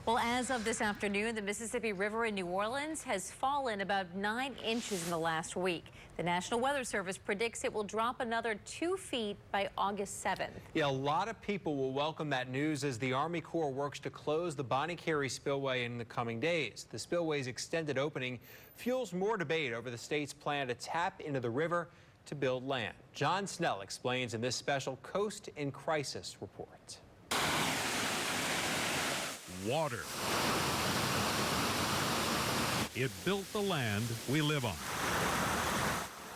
Well, as of this afternoon, the Mississippi River in New Orleans has fallen about 9 inches in the last week. The National Weather Service predicts it will drop another 2 feet by August 7th. Yeah, a lot of people will welcome that news as the Army Corps works to close the Bonnie Carey Spillway in the coming days. The spillway's extended opening fuels more debate over the state's plan to tap into the river to build land. John Snell explains in this special Coast in Crisis report. Water. It built the land we live on.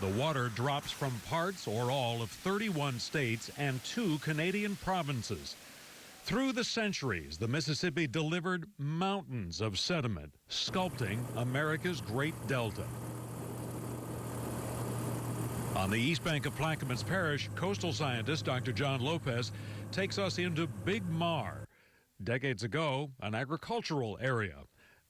The water drops from parts or all of 31 states and 2 Canadian provinces. Through the centuries, the Mississippi delivered mountains of sediment, sculpting America's Great Delta. On the east bank of Plaquemines Parish, coastal scientist Dr. John Lopez takes us into Big Mar. Decades ago, an agricultural area.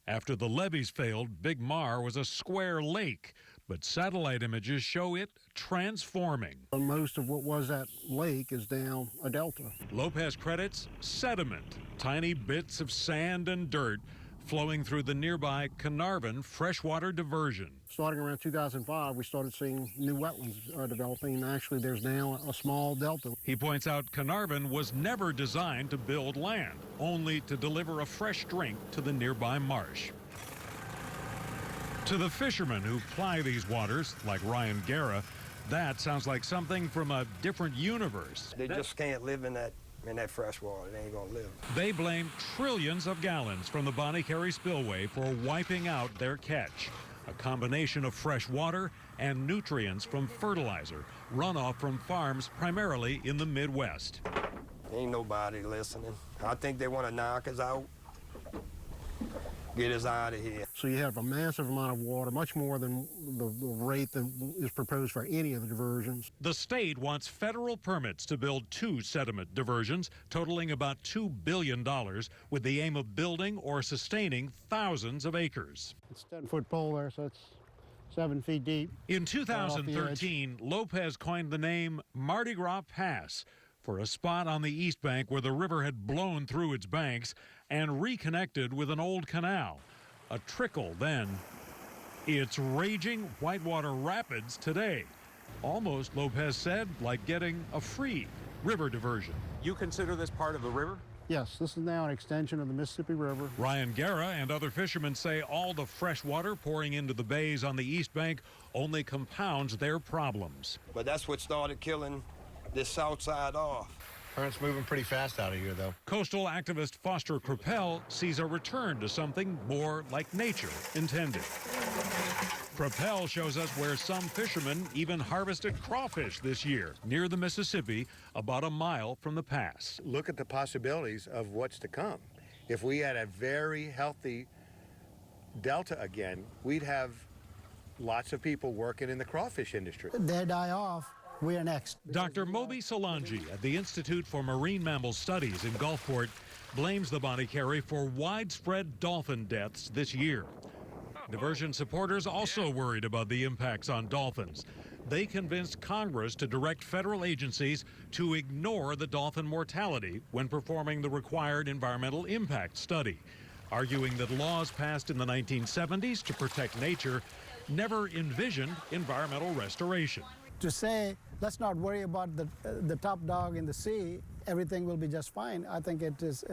After the levees failed, Big Mar was a square lake, but satellite images show it transforming. Most of what was that lake is now a delta. Lopez credits sediment, tiny bits of sand and dirt flowing through the nearby Carnarvon freshwater diversion. Starting around 2005, we started seeing new wetlands developing, and actually there's now a small delta. He points out Carnarvon was never designed to build land, only to deliver a fresh drink to the nearby marsh. To the fishermen who ply these waters, like Ryan Guerra, that sounds like something from a different universe. They just can't live in that fresh water. They ain't gonna live. They blame trillions of gallons from the Bonnie Carey Spillway for wiping out their catch. A combination of fresh water and nutrients from fertilizer, runoff from farms primarily in the Midwest. Ain't nobody listening. I think they want to knock us out, get us out of here. So you have a massive amount of water, much more than the rate that is proposed for any of the diversions. The state wants federal permits to build 2 sediment diversions, totaling about $2 billion, with the aim of building or sustaining thousands of acres. It's a 10-foot pole there, so it's 7 feet deep. In 2013, Lopez coined the name Mardi Gras Pass for a spot on the east bank where the river had blown through its banks and reconnected with an old canal. A trickle then. It's raging whitewater rapids today. Almost, Lopez said, like getting a free river diversion. You consider this part of the river? Yes, this is now an extension of the Mississippi River. Ryan Guerra and other fishermen say all the fresh water pouring into the bays on the east bank only compounds their problems. But that's what started killing this south side off. Current's moving pretty fast out of here, though. Coastal activist Foster Propel sees a return to something more like nature intended. Propel shows us where some fishermen even harvested crawfish this year near the Mississippi, about a mile from the pass. Look at the possibilities of what's to come. If we had a very healthy delta again, we'd have lots of people working in the crawfish industry. They die off. We are next. Dr. Moby Solangi at the Institute for Marine Mammal Studies in Gulfport blames the Bonnie Carey for widespread dolphin deaths this year. Diversion supporters also worried about the impacts on dolphins. They convinced Congress to direct federal agencies to ignore the dolphin mortality when performing the required environmental impact study, arguing that laws passed in the 1970s to protect nature never envisioned environmental restoration. To say, let's not worry about the top dog in the sea, everything will be just fine, I think it is,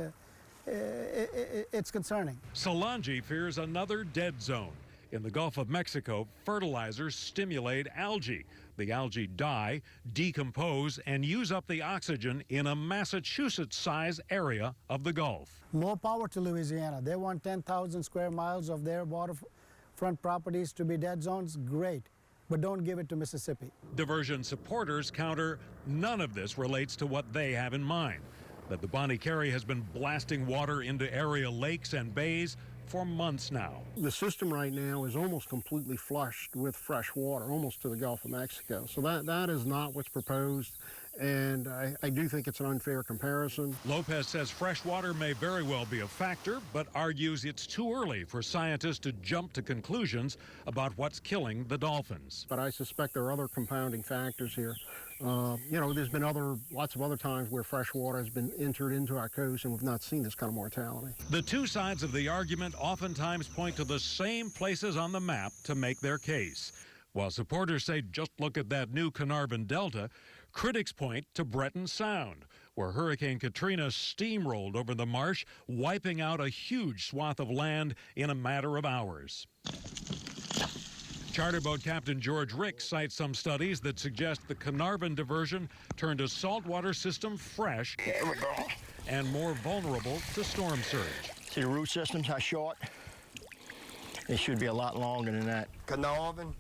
it's concerning. Solangi fears another dead zone. In the Gulf of Mexico, fertilizers stimulate algae. The algae die, decompose, and use up the oxygen in a Massachusetts-sized area of the Gulf. More power to Louisiana. They want 10,000 square miles of their waterfront properties to be dead zones. Great. But don't give it to Mississippi. Diversion supporters counter none of this relates to what they have in mind, that the Bonnie Carey has been blasting water into area lakes and bays for months now. The system right now is almost completely flushed with fresh water, almost to the Gulf of Mexico. So that is not what's proposed, and I do think it's an unfair comparison. Lopez says fresh water may very well be a factor, but argues it's too early for scientists to jump to conclusions about what's killing the dolphins. But I suspect there are other compounding factors here. You know, there's been lots of other times where fresh water has been entered into our coast, and we've not seen this kind of mortality. The two sides of the argument oftentimes point to the same places on the map to make their case. While supporters say just look at that new Carnarvon Delta, critics point to Breton Sound, where Hurricane Katrina steamrolled over the marsh, wiping out a huge swath of land in a matter of hours. Charter boat captain George Rick cites some studies that suggest the Carnarvon diversion turned a saltwater system fresh and more vulnerable to storm surge. See, the root systems how short? It should be a lot longer than that. Carnarvon,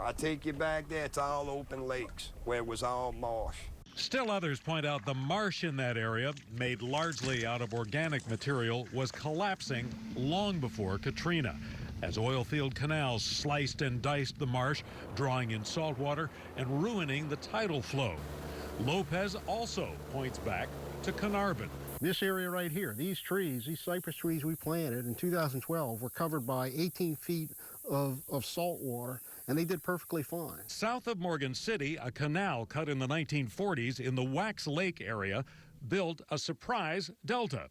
I take you back there, it's all open lakes where it was all marsh. Still others point out the marsh in that area, made largely out of organic material, was collapsing long before Katrina, as oil-field canals sliced and diced the marsh, drawing in salt water and ruining the tidal flow. Lopez also points back to Carnarvon. This area right here, these trees, these cypress trees we planted in 2012 were covered by 18 feet of salt water, and they did perfectly fine. South of Morgan City, a canal cut in the 1940s in the Wax Lake area built a surprise delta.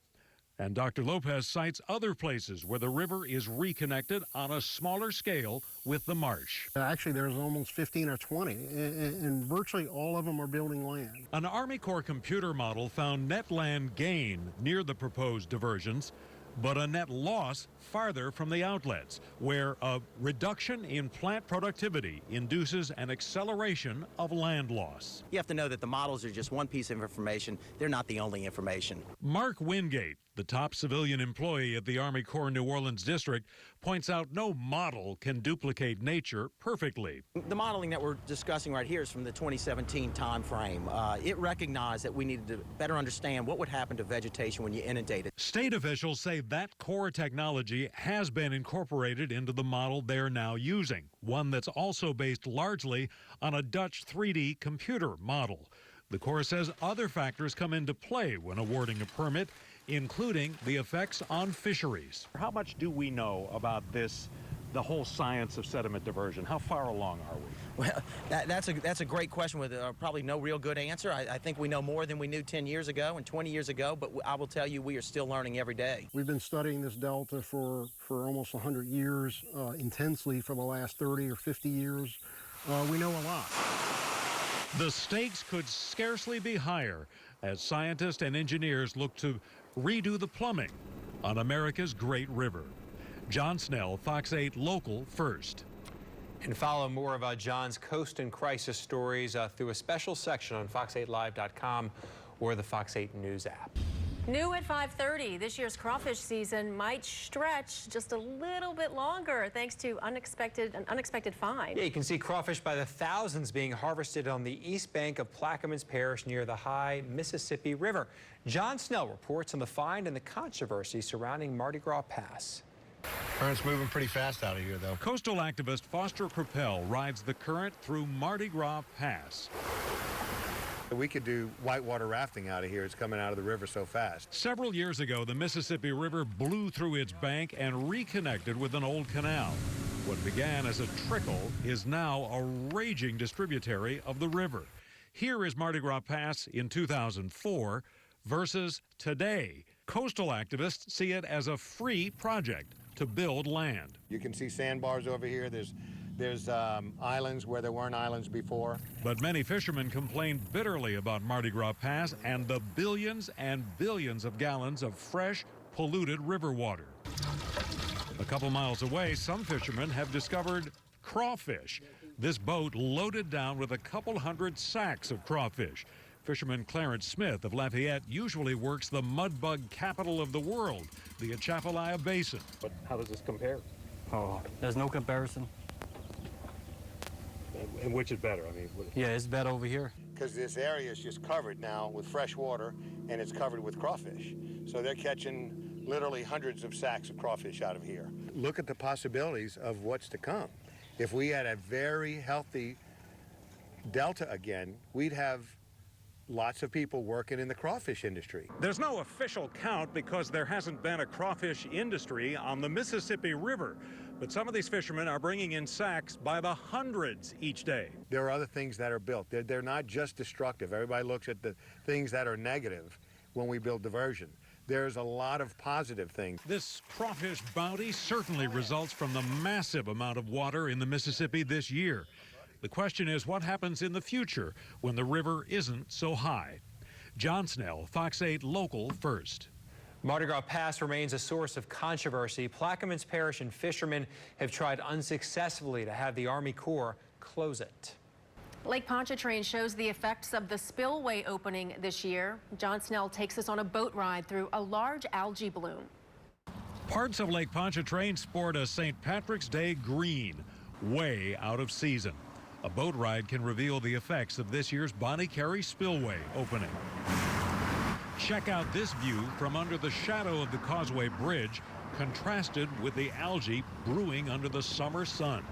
And Dr. Lopez cites other places where the river is reconnected on a smaller scale with the marsh. Actually, there's almost 15 or 20, and virtually all of them are building land. An Army Corps computer model found net land gain near the proposed diversions, but a net loss farther from the outlets, where a reduction in plant productivity induces an acceleration of land loss. You have to know that the models are just one piece of information. They're not the only information. Mark Wingate, the top civilian employee at the Army Corps New Orleans District, points out no model can duplicate nature perfectly. The modeling that we're discussing right here is from the 2017 time frame. It recognized that we needed to better understand what would happen to vegetation when you inundate it. State officials say that core technology has been incorporated into the model they're now using, one that's also based largely on a Dutch 3D computer model. The Corps says other factors come into play when awarding a permit, including the effects on fisheries. How much do we know about this, the whole science of sediment diversion? How far along are we? Well, that's a great question with probably no real good answer. I think we know more than we knew 10 years ago and 20 years ago, but I will tell you we are still learning every day. We've been studying this delta for almost 100 years, intensely for the last 30 or 50 years. We know a lot. The stakes could scarcely be higher as scientists and engineers look to redo the plumbing on America's great river. John Snell, Fox 8 Local First. And follow more of John's Coast and Crisis stories through a special section on fox8live.com or the Fox 8 News app. New at 5:30, this year's crawfish season might stretch just a little bit longer thanks to an unexpected find. Yeah, you can see crawfish by the thousands being harvested on the east bank of Plaquemines Parish near the high Mississippi River. John Snell reports on the find and the controversy surrounding Mardi Gras Pass. Current's moving pretty fast out of here, though. Coastal activist Foster Crapell rides the current through Mardi Gras Pass. We could do whitewater rafting out of here. It's coming out of the river so fast. Several years ago, the Mississippi River blew through its bank and reconnected with an old canal. What began as a trickle is now a raging distributary of the river. Here is Mardi Gras Pass in 2004 versus today. Coastal activists see it as a free project to build land. You can see sandbars over here. There's islands where there weren't islands before. But many fishermen complain bitterly about Mardi Gras Pass and the billions and billions of gallons of fresh, polluted river water. A couple miles away, some fishermen have discovered crawfish. This boat loaded down with a couple hundred sacks of crawfish. Fisherman Clarence Smith of Lafayette usually works the mudbug capital of the world, the Atchafalaya Basin. But how does this compare? Oh, there's no comparison. And which is better? I mean, yeah, it's better over here. Because this area is just covered now with fresh water, and it's covered with crawfish. So they're catching literally hundreds of sacks of crawfish out of here. Look at the possibilities of what's to come. If we had a very healthy delta again, we'd have lots of people working in the crawfish industry. There's no official count because there hasn't been a crawfish industry on the Mississippi River. But some of these fishermen are bringing in sacks by the hundreds each day. There are other things that are built. They're not just destructive. Everybody looks at the things that are negative when we build diversion. There's a lot of positive things. This crawfish bounty certainly results from the massive amount of water in the Mississippi this year. The question is what happens in the future when the river isn't so high? John Snell, Fox 8 Local First. Mardi Gras Pass remains a source of controversy. Plaquemines Parish and fishermen have tried unsuccessfully to have the Army Corps close it. Lake Pontchartrain shows the effects of the Spillway opening this year. John Snell takes us on a boat ride through a large algae bloom. Parts of Lake Pontchartrain sport a St. Patrick's Day green, way out of season. A boat ride can reveal the effects of this year's Bonnie Carey Spillway opening. Check out this view from under the shadow of the Causeway Bridge, contrasted with the algae brewing under the summer sun.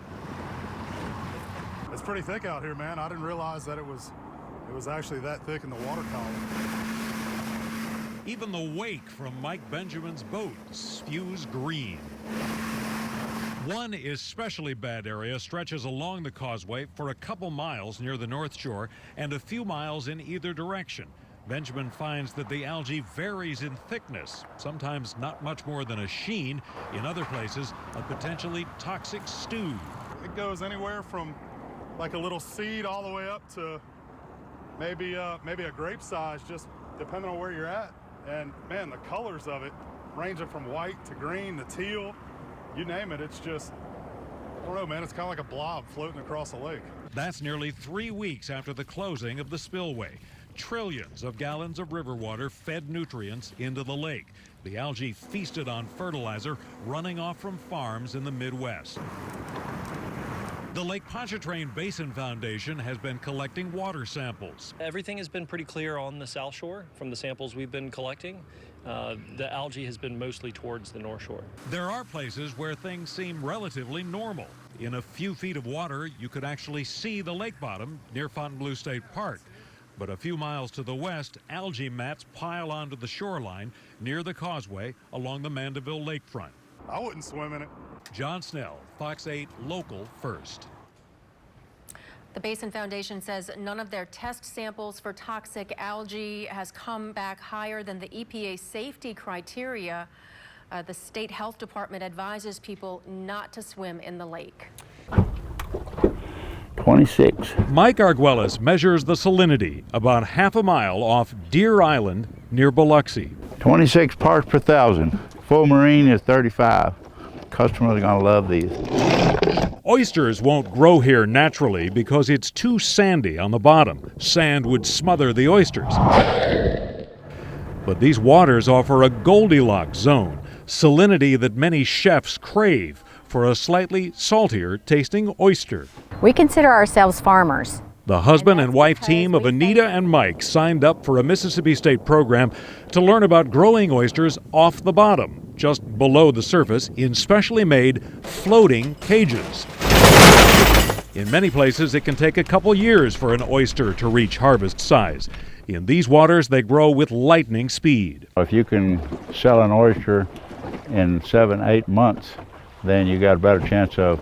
It's pretty thick out here, man. I didn't realize that it was actually that thick in the water column. Even the wake from Mike Benjamin's boat spews green. One especially bad area stretches along the causeway for a couple miles near the North Shore and a few miles in either direction. Benjamin finds that the algae varies in thickness, sometimes not much more than a sheen, in other places a potentially toxic stew. It goes anywhere from like a little seed all the way up to maybe a grape size, just depending on where you're at. And man, the colors of it, ranging from white to green to teal, you name it, it's just, I don't know, man, it's kind of like a blob floating across a lake. That's nearly 3 weeks after the closing of the spillway. Trillions of gallons of river water fed nutrients into the lake. The algae feasted on fertilizer running off from farms in the Midwest. The Lake Pontchartrain Basin Foundation has been collecting water samples. Everything has been pretty clear on the South Shore from the samples we've been collecting. The algae has been mostly towards the North Shore. There are places where things seem relatively normal. In a few feet of water, you could actually see the lake bottom near Fontainebleau State Park. But a few miles to the west, algae mats pile onto the shoreline near the causeway along the Mandeville lakefront. I wouldn't swim in it. John Snell, Fox 8 Local First. The Basin Foundation says none of their test samples for toxic algae has come back higher than the EPA safety criteria. The state health department advises people not to swim in the lake. 26. Mike Arguelles measures the salinity about half a mile off Deer Island near Biloxi. 26 parts per thousand. Full marine is 35. Customers are going to love these. Oysters won't grow here naturally because it's too sandy on the bottom. Sand would smother the oysters. But these waters offer a Goldilocks zone, salinity that many chefs crave for a slightly saltier tasting oyster. We consider ourselves farmers. The husband and wife team of Anita and Mike signed up for a Mississippi State program to learn about growing oysters off the bottom, just below the surface, in specially made floating cages. In many places, it can take a couple years for an oyster to reach harvest size. In these waters, they grow with lightning speed. If you can sell an oyster in 7-8 months, then you got a better chance of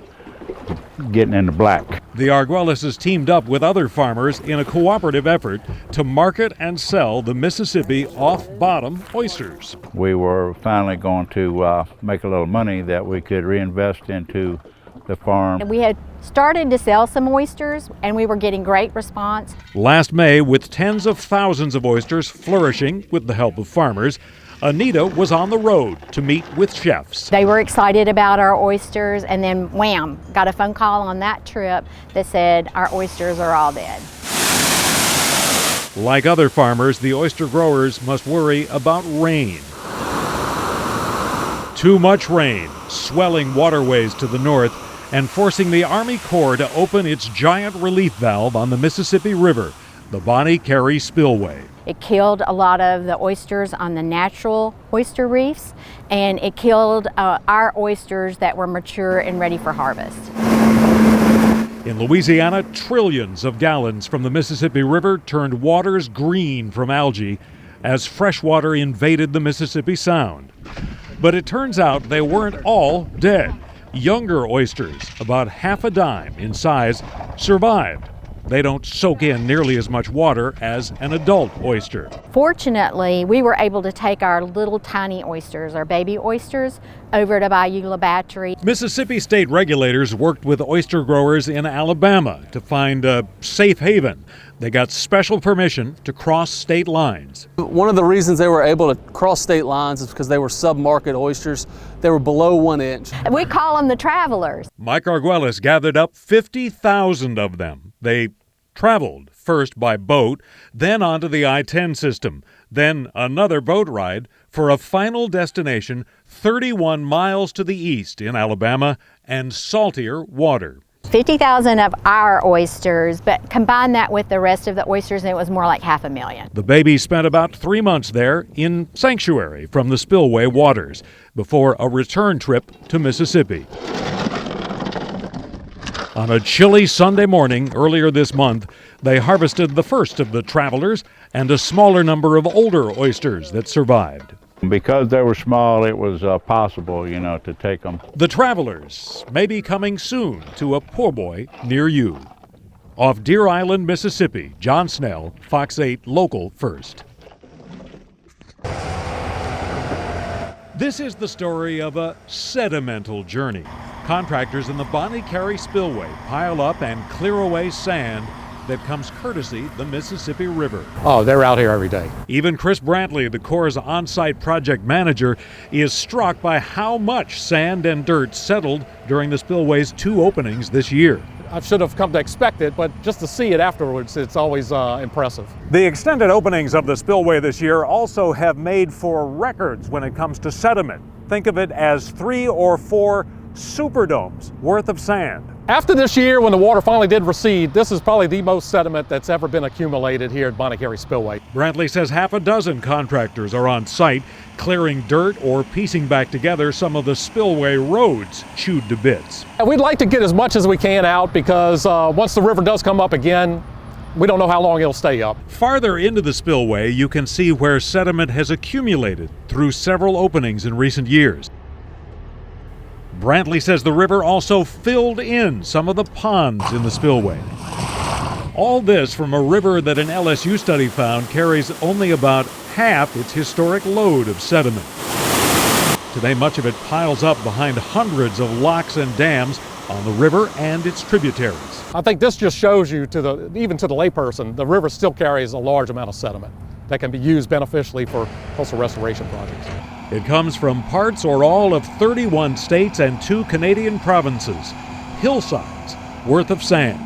getting in the black. The Arguelles teamed up with other farmers in a cooperative effort to market and sell the Mississippi off-bottom oysters. We were finally going to make a little money that we could reinvest into the farm. We had started to sell some oysters, and we were getting great response. Last May, with tens of thousands of oysters flourishing with the help of farmers, Anita was on the road to meet with chefs. They were excited about our oysters, and then wham, got a phone call on that trip that said our oysters are all dead. Like other farmers, the oyster growers must worry about rain. Too much rain, swelling waterways to the north and forcing the Army Corps to open its giant relief valve on the Mississippi River, the Bonnie Carey Spillway. It killed a lot of the oysters on the natural oyster reefs, and it killed our oysters that were mature and ready for harvest. In Louisiana, trillions of gallons from the Mississippi River turned waters green from algae as fresh water invaded the Mississippi Sound. But it turns out they weren't all dead. Younger oysters, about half a dime in size, survived. They don't soak in nearly as much water as an adult oyster. Fortunately, we were able to take our little tiny oysters, our baby oysters, over to Bayou Battery. Mississippi state regulators worked with oyster growers in Alabama to find a safe haven. They got special permission to cross state lines. One of the reasons they were able to cross state lines is because they were sub-market oysters. They were below 1 inch. We call them the travelers. Mike Arguelles gathered up 50,000 of them. They traveled first by boat, then onto the I-10 system, then another boat ride for a final destination 31 miles to the east in Alabama and saltier water. 50,000 of our oysters, but combine that with the rest of the oysters and it was more like 500,000. The baby spent about 3 months there in sanctuary from the Spillway waters before a return trip to Mississippi. On a chilly Sunday morning earlier this month, they harvested the first of the travelers and a smaller number of older oysters that survived. Because they were small, it was possible, to take them. The travelers may be coming soon to a poor boy near you. Off Deer Island, Mississippi, John Snell, Fox 8 Local First. This is the story of a sedimental journey. Contractors in the Bonnie Carey Spillway pile up and clear away sand that comes courtesy the Mississippi River. Oh, they're out here every day. Even Chris Brantley, the Corps' on-site project manager, is struck by how much sand and dirt settled during the Spillway's 2 openings this year. I should have come to expect it, but just to see it afterwards, it's always impressive. The extended openings of the Spillway this year also have made for records when it comes to sediment. Think of it as 3 or 4 superdomes worth of sand. After this year, when the water finally did recede, this is probably the most sediment that's ever been accumulated here at Bonnie Carey Spillway. Brantley says half a dozen contractors are on site, clearing dirt or piecing back together some of the spillway roads chewed to bits. And we'd like to get as much as we can out because once the river does come up again, we don't know how long it'll stay up. Farther into the spillway, you can see where sediment has accumulated through several openings in recent years. Brantley says the river also filled in some of the ponds in the spillway. All this from a river that an LSU study found carries only about half its historic load of sediment. Today, much of it piles up behind hundreds of locks and dams on the river and its tributaries. I think this just shows you, even to the layperson, the river still carries a large amount of sediment that can be used beneficially for coastal restoration projects. It comes from parts or all of 31 states and 2 Canadian provinces. Hillsides worth of sand.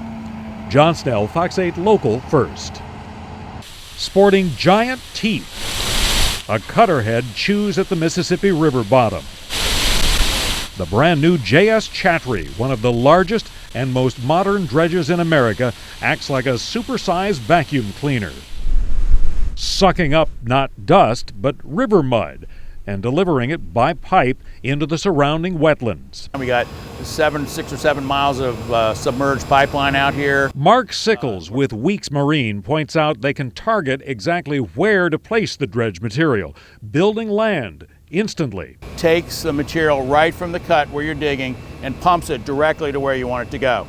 John Snell, Fox 8 Local First. Sporting giant teeth, a cutterhead chews at the Mississippi River bottom. The brand new J.S. Chatry, one of the largest and most modern dredges in America, acts like a supersized vacuum cleaner, sucking up not dust but river mud and delivering it by pipe into the surrounding wetlands. We got 6 or 7 miles of submerged pipeline out here. Mark Sickles with Weeks Marine points out they can target exactly where to place the dredge material, building land instantly. Takes the material right from the cut where you're digging and pumps it directly to where you want it to go.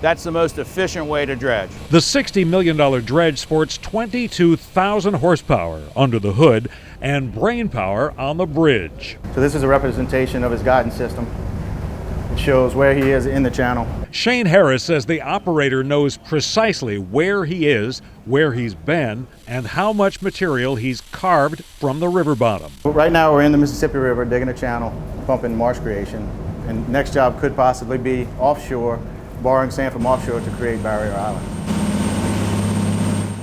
That's the most efficient way to dredge. The $60 million dredge sports 22,000 horsepower under the hood and brain power on the bridge. So this is a representation of his guidance system. It shows where he is in the channel. Shane Harris says the operator knows precisely where he is, where he's been, and how much material he's carved from the river bottom. Right now we're in the Mississippi River digging a channel, pumping marsh creation. And next job could possibly be offshore, borrowing sand from offshore to create Barrier Island.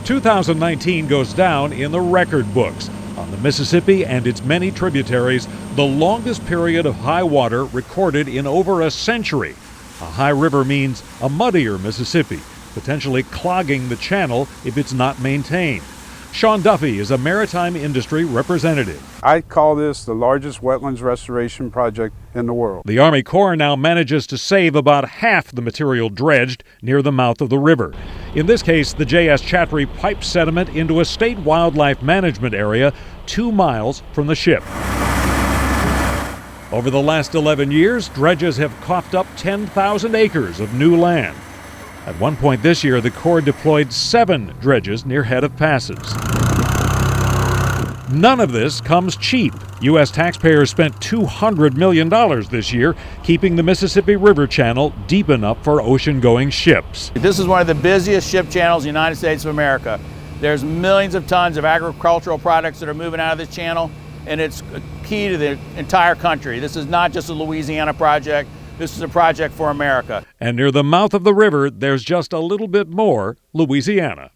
2019 goes down in the record books. On the Mississippi and its many tributaries, the longest period of high water recorded in over a century. A high river means a muddier Mississippi, potentially clogging the channel if it's not maintained. Sean Duffy is a maritime industry representative. I call this the largest wetlands restoration project in the world. The Army Corps now manages to save about half the material dredged near the mouth of the river. In this case, the J.S. Chatry pipes sediment into a state wildlife management area 2 miles from the ship. Over the last 11 years, dredges have coughed up 10,000 acres of new land. At one point this year, the Corps deployed 7 dredges near head of passes. None of this comes cheap. U.S. taxpayers spent $200 million this year keeping the Mississippi River Channel deep enough for ocean-going ships. This is one of the busiest ship channels in the United States of America. There's millions of tons of agricultural products that are moving out of this channel, and it's key to the entire country. This is not just a Louisiana project. This is a project for America. And near the mouth of the river, there's just a little bit more Louisiana.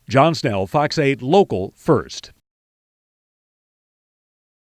John Snell, Fox 8 Local First.